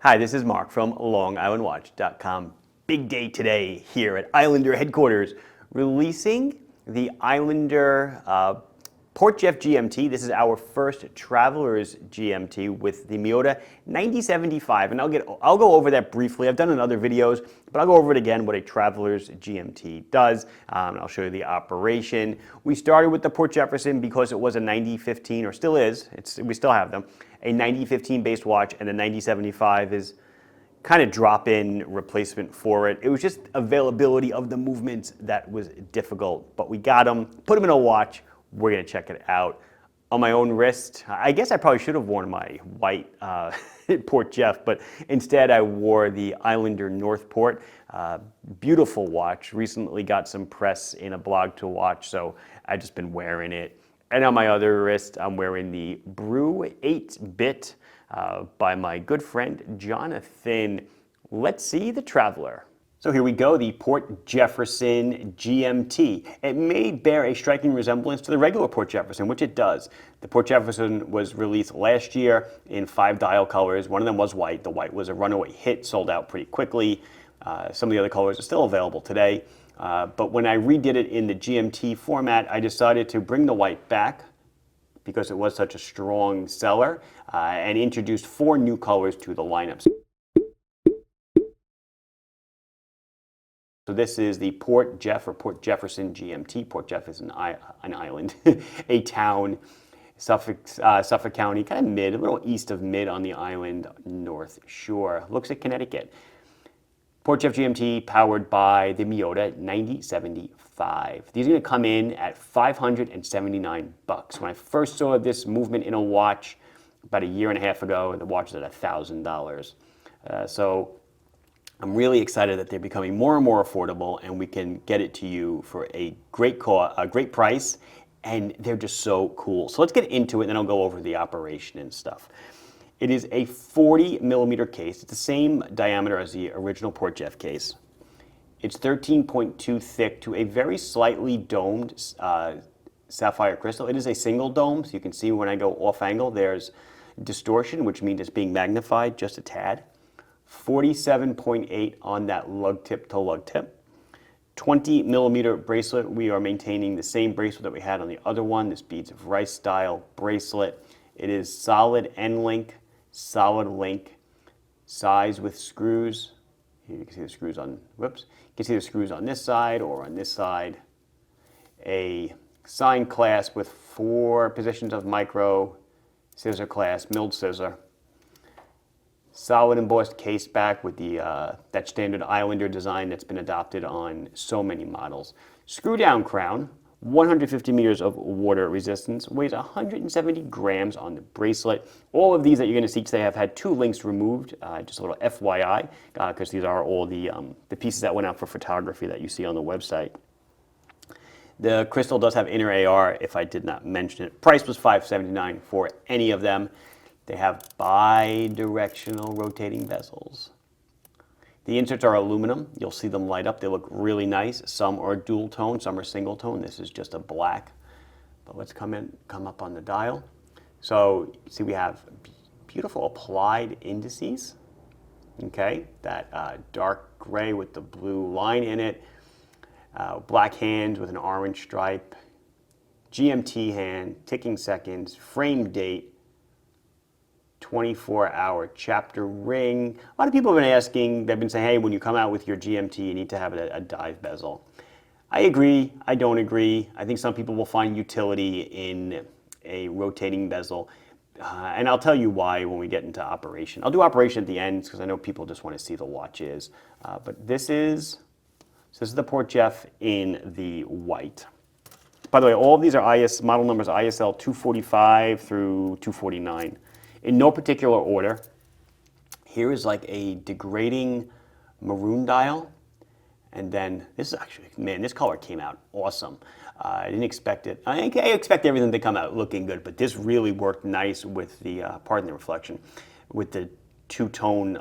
Hi, this is Mark from LongIslandWatch.com. Big day today here at Islander headquarters, releasing the Islander Port Jeff GMT. This is our first Traveler's GMT with the Miyota 9075, and I'll go over that briefly. I've done in other videos, but I'll go over it again, what a Traveler's GMT does. I'll show you the operation. We started with the Port Jefferson because it was a 9015, or still is. We still have them. A 9015 based watch, and the 9075 is kind of drop-in replacement for it. It was just availability of the movements that was difficult, but we got them, put them in a watch. We're gonna check it out. On my own wrist, I guess I probably should have worn my white Port Jeff, but instead I wore the Islander Northport. Beautiful watch. Recently got some press in a blog to watch, so I've just been wearing it. And on my other wrist, I'm wearing the Brew 8-bit by my good friend Jonathan. Let's see the Traveler. So here we go, the Port Jefferson GMT. It may bear a striking resemblance to the regular Port Jefferson, which it does. The Port Jefferson was released last year in 5 dial colors. One of them was white. The white was a runaway hit, sold out pretty quickly. Some of the other colors are still available today. But when I redid it in the GMT format, I decided to bring the white back because it was such a strong seller, and introduced 4 new colors to the lineup. So this is the Port Jeff or Port Jefferson GMT. Port Jeff is an island, a town, Suffolk County, kind of mid, a little east of mid on the island north shore. Looks like Connecticut. Port Jeff GMT powered by the Miyota 9075. These are going to come in at $579. When I first saw this movement in a watch about a year and a half ago, the watch was at $1,000. So I'm really excited that they're becoming more and more affordable, and we can get it to you for a great price, and they're just so cool. So let's get into it, and then I'll go over the operation and stuff. It is a 40 millimeter case. It's the same diameter as the original Port Jeff case. It's 13.2 thick to a very slightly domed sapphire crystal. It is a single dome, so you can see when I go off angle, there's distortion, which means it's being magnified just a tad. 47.8 on that lug tip to lug tip. 20 millimeter bracelet. We are maintaining the same bracelet that we had on the other one, this Beads of Rice style bracelet. It is solid end link, solid link, size with screws. Here you can see the screws on, whoops. You can see the screws on this side or on this side. A sign clasp with 4 positions of micro, scissor clasp, milled scissor. Solid embossed case back with the that standard Islander design that's been adopted on so many models. Screw down crown, 150 meters of water resistance, weighs 170 grams on the bracelet. All of these that you're going to see today have had 2 links removed, just a little FYI, because these are all the pieces that went out for photography that you see on the website. The crystal does have inner AR, if I did not mention it. Price was $579 for any of them. They have bi-directional rotating bezels. The inserts are aluminum. You'll see them light up. They look really nice. Some are dual tone, some are single tone. This is just a black. But let's come up on the dial. So you see we have beautiful applied indices. Okay, that dark gray with the blue line in it. Black hands with an orange stripe. GMT hand, ticking seconds, frame date. 24-hour chapter ring. A lot of people have been asking, they've been saying, hey, when you come out with your GMT, you need to have a dive bezel. I agree, I don't agree. I think some people will find utility in a rotating bezel. And I'll tell you why when we get into operation. I'll do operation at the end because I know people just want to see the watches. But this is the Port Jeff in the white. By the way, all of these are model numbers ISL 245 through 249. In no particular order. Here is like a degrading maroon dial. And then this is actually, man, this color came out awesome. I didn't expect it. I expect everything to come out looking good, but this really worked nice with the, pardon the reflection, with the 2-tone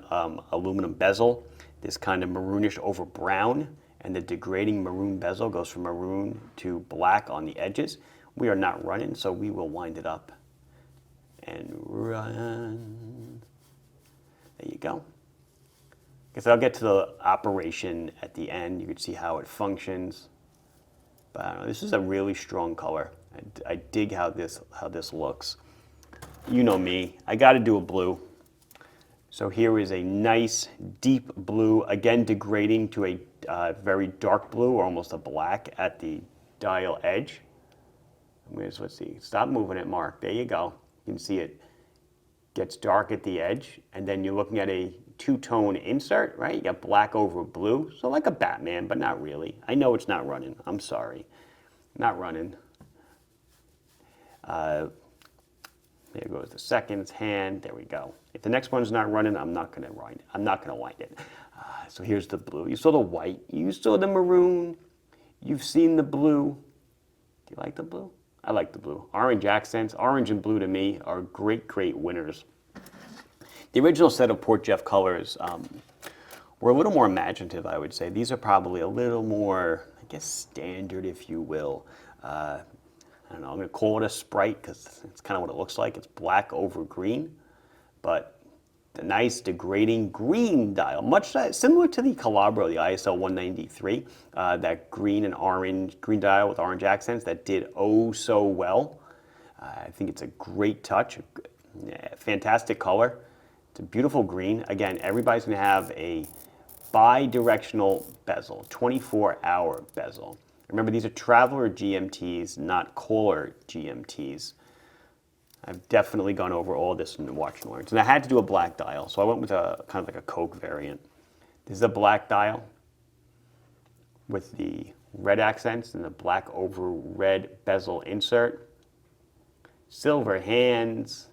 aluminum bezel. This kind of maroonish over brown, and the degrading maroon bezel goes from maroon to black on the edges. We are not running, so we will wind it up and run. There you go. Guess I'll get to the operation at the end. You can see how it functions. But I don't know, this is a really strong color. I dig how this looks. You know me, I got to do a blue. So here is a nice deep blue, again degrading to a very dark blue or almost a black at the dial edge. Let's see, stop moving it, Mark. There you go. You can see it gets dark at the edge, and then you're looking at a two-tone insert, right? You got black over blue, so like a Batman, but not really. I know it's not running. I'm sorry. Not running. There goes the second hand. There we go. If the next one's not running, I'm not going to wind. I'm not going to wind it. So here's the blue. You saw the white. You saw the maroon. You've seen the blue. Do you like the blue? I like the blue. Orange accents. Orange and blue to me are great, great winners. The original set of Port Jeff colors were a little more imaginative, I would say. These are probably a little more, I guess, standard, if you will. I don't know, I'm going to call it a Sprite because it's kind of what it looks like. It's black over green, but the nice degrading green dial, much similar to the Calabro, the ISO 193, that green and orange, green dial with orange accents that did oh so well. I think it's a great touch, fantastic color. It's a beautiful green. Again, everybody's going to have a bi-directional bezel, 24-hour bezel. Remember, these are Traveler GMTs, not Kohler GMTs. I've definitely gone over all this in the Watch and Learns. And I had to do a black dial, so I went with a kind of like a Coke variant. This is a black dial with the red accents and the black over red bezel insert. Silver hands,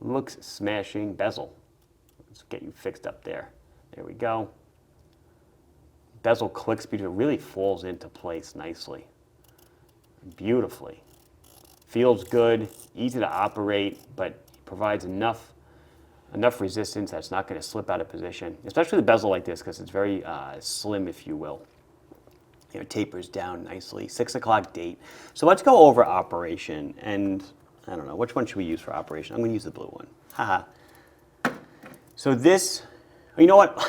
looks smashing bezel. Let's get you fixed up there. There we go. Bezel clicks because it really falls into place nicely, beautifully. Feels good, easy to operate, but provides enough resistance that's not going to slip out of position, especially the bezel like this because it's very slim, if you will. You know, it tapers down nicely. 6 o'clock date. So let's go over operation, and I don't know, which one should we use for operation? I'm going to use the blue one. Haha. So this, you know what?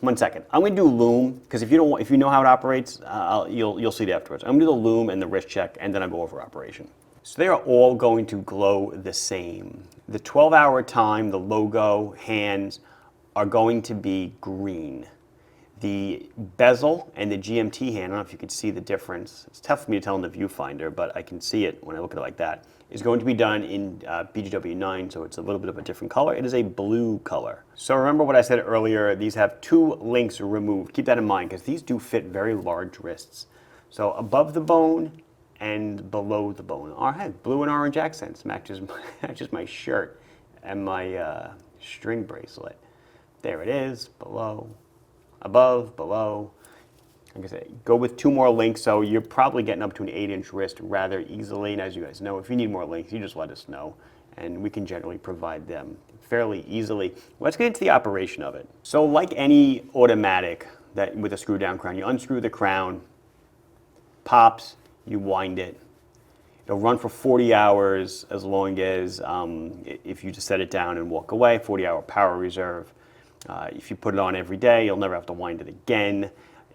1 second. I'm going to do loom because if you know how it operates, you'll see it afterwards. I'm going to do the loom and the wrist check, and then I'll go over operation. So they are all going to glow the same. The 12-hour time, the logo, hands are going to be green. The bezel and the GMT hand, I don't know if you can see the difference. It's tough for me to tell in the viewfinder, but I can see it when I look at it like that. Is going to be done in BGW9, so it's a little bit of a different color. It is a blue color. So remember what I said earlier, these have 2 links removed. Keep that in mind because these do fit very large wrists. So above the bone and below the bone. All right, blue and orange accents matches my shirt and my string bracelet. There it is, below, above, below. Like I said, go with 2 more links, so you're probably getting up to an 8-inch wrist rather easily. And as you guys know, if you need more links, you just let us know, and we can generally provide them fairly easily. Let's get into the operation of it. So like any automatic that with a screw down crown, you unscrew the crown, pops, you wind it. It'll run for 40 hours as long as, if you just set it down and walk away, 40-hour power reserve. If you put it on every day, you'll never have to wind it again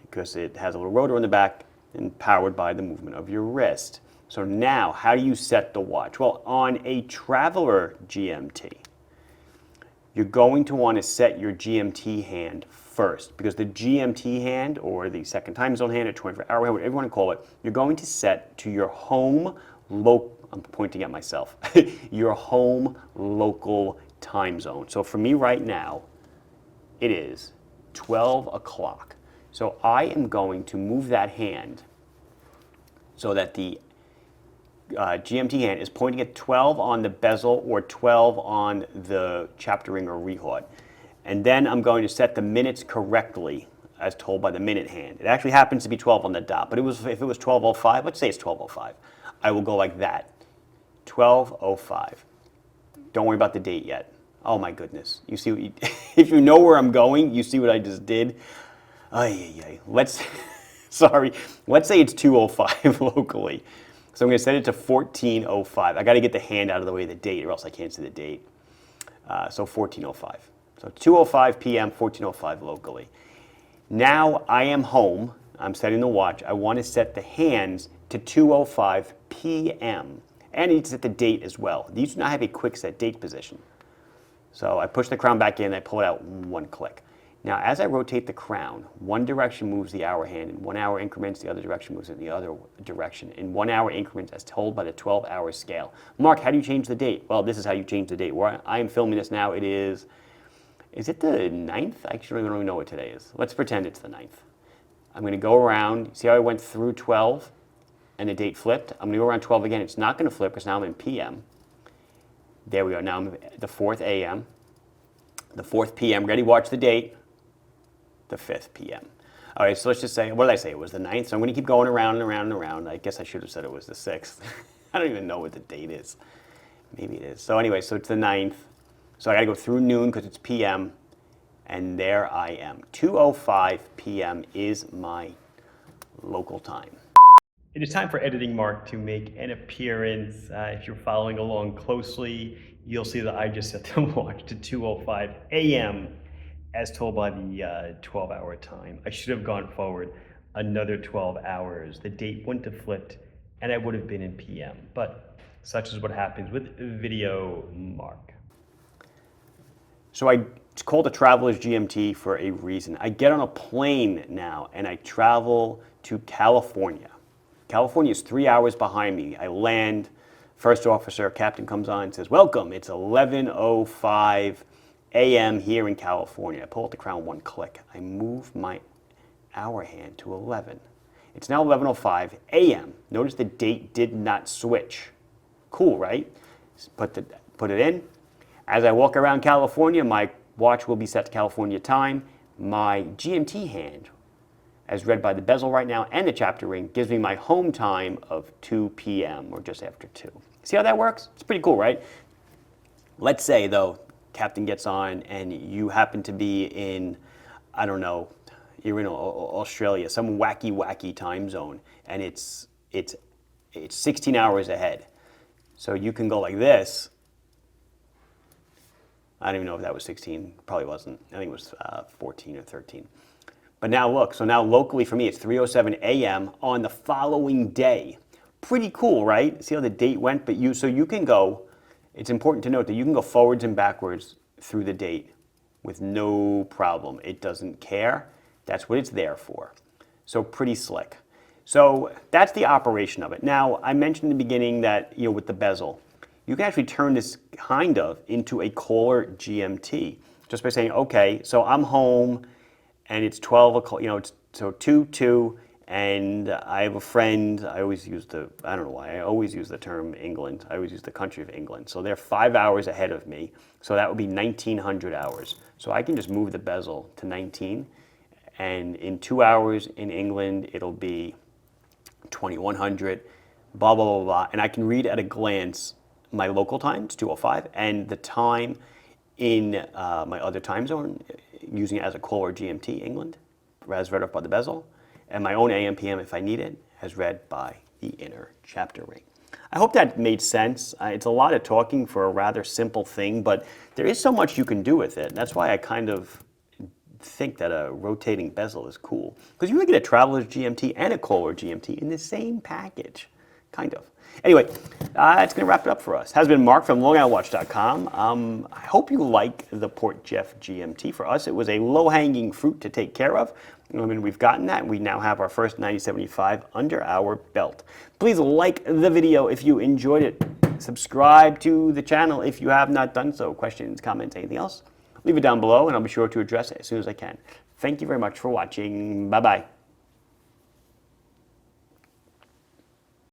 because it has a little rotor in the back and powered by the movement of your wrist. So now, how do you set the watch? Well, on a Traveler GMT, you're going to want to set your GMT hand first because the GMT hand, or the second time zone hand, or 24-hour, whatever you want to call it, you're going to set to your home local, I'm pointing at myself, your home local time zone. So for me right now, it is 12 o'clock. So I am going to move that hand so that the GMT hand is pointing at 12 on the bezel or 12 on the chapter ring or rehaut. And then I'm going to set the minutes correctly as told by the minute hand. It actually happens to be 12 on the dot, but if it was 12:05, let's say it's 12:05, I will go like that, 12:05. Don't worry about the date yet. Oh my goodness. You see, if you know where I'm going, you see what I just did? Let's say it's 2:05 locally. So I'm going to set it to 14:05. I got to get the hand out of the way of the date or else I can't see the date. So 14:05. So 2:05 p.m., 14:05 locally. Now I am home. I'm setting the watch. I want to set the hands to 2:05 p.m. And I need to set the date as well. These do not have a quick set date position. So I push the crown back in, I pull it out one click. Now as I rotate the crown, one direction moves the hour hand, in 1 hour increments, the other direction moves in the other direction, in 1 hour increments as told by the 12-hour scale. Mark, how do you change the date? Well, this is how you change the date. Where I am filming this now, is it the 9th? I actually don't even know what today is. Let's pretend it's the 9th. I'm going to go around, see how I went through 12 and the date flipped? I'm going to go around 12 again. It's not going to flip because now I'm in PM. There we go. Now I'm the 4th AM, the 4th PM. Ready? Watch the date. The 5th PM. All right, so let's just say, what did I say? It was the 9th. So I'm going to keep going around and around and around. I guess I should have said it was the 6th. I don't even know what the date is. Maybe it is. So anyway, so it's the 9th. So I got to go through noon because it's PM. And there I am. 2:05 PM is my local time. It is time for Editing Mark to make an appearance. If you're following along closely, you'll see that I just set the watch to 2:05 a.m. as told by the 12-hour time. I should have gone forward another 12 hours. The date wouldn't have flipped, and I would have been in PM. But such is what happens with Video Mark. So it's called a Traveler's GMT for a reason. I get on a plane now, and I travel to California. California is 3 hours behind me. I land, first officer, captain comes on and says, welcome, it's 11:05 a.m. here in California. I pull out the crown one click. I move my hour hand to 11. It's now 11:05 a.m. Notice the date did not switch. Cool, right? Put it in. As I walk around California, my watch will be set to California time. My GMT hand, as read by the bezel right now and the chapter ring, gives me my home time of 2 p.m. or just after 2. See how that works? It's pretty cool, right? Let's say, though, captain gets on and you happen to be in, I don't know, you're in Australia, some wacky time zone, and it's 16 hours ahead. So you can go like this. I don't even know if that was 16. Probably wasn't. I think it was 14 or 13. But now look, so now locally for me, it's 3:07 a.m. on the following day. Pretty cool, right? See how the date went? But so you can go, it's important to note that you can go forwards and backwards through the date with no problem. It doesn't care. That's what it's there for. So pretty slick. So that's the operation of it. Now, I mentioned in the beginning that, with the bezel, you can actually turn this kind of into a Kohler GMT just by saying, okay, so I'm home and it's 12 o'clock, it's so 2, and I have a friend. I always use I don't know why, I always use the term England. I always use the country of England. So they're 5 hours ahead of me. So that would be 1900 hours. So I can just move the bezel to 19, and in 2 hours in England, it'll be 2100, blah, blah, blah, blah. And I can read at a glance my local time, it's 2:05, and the time in my other time zone, using it as a Kohler GMT, England, as read off by the bezel, and my own AM PM if I need it, as read by the inner chapter ring. I hope that made sense. It's a lot of talking for a rather simple thing, but there is so much you can do with it. That's why I kind of think that a rotating bezel is cool. Because you can get a Traveler's GMT and a Kohler GMT in the same package, kind of. Anyway, that's going to wrap it up for us. Has been Mark from LongIslandWatch.com. I hope you like the Port Jeff GMT. For us, it was a low-hanging fruit to take care of. I mean, we've gotten that. We now have our first 9075 under our belt. Please like the video if you enjoyed it. Subscribe to the channel if you have not done so. Questions, comments, anything else? Leave it down below, and I'll be sure to address it as soon as I can. Thank you very much for watching. Bye-bye.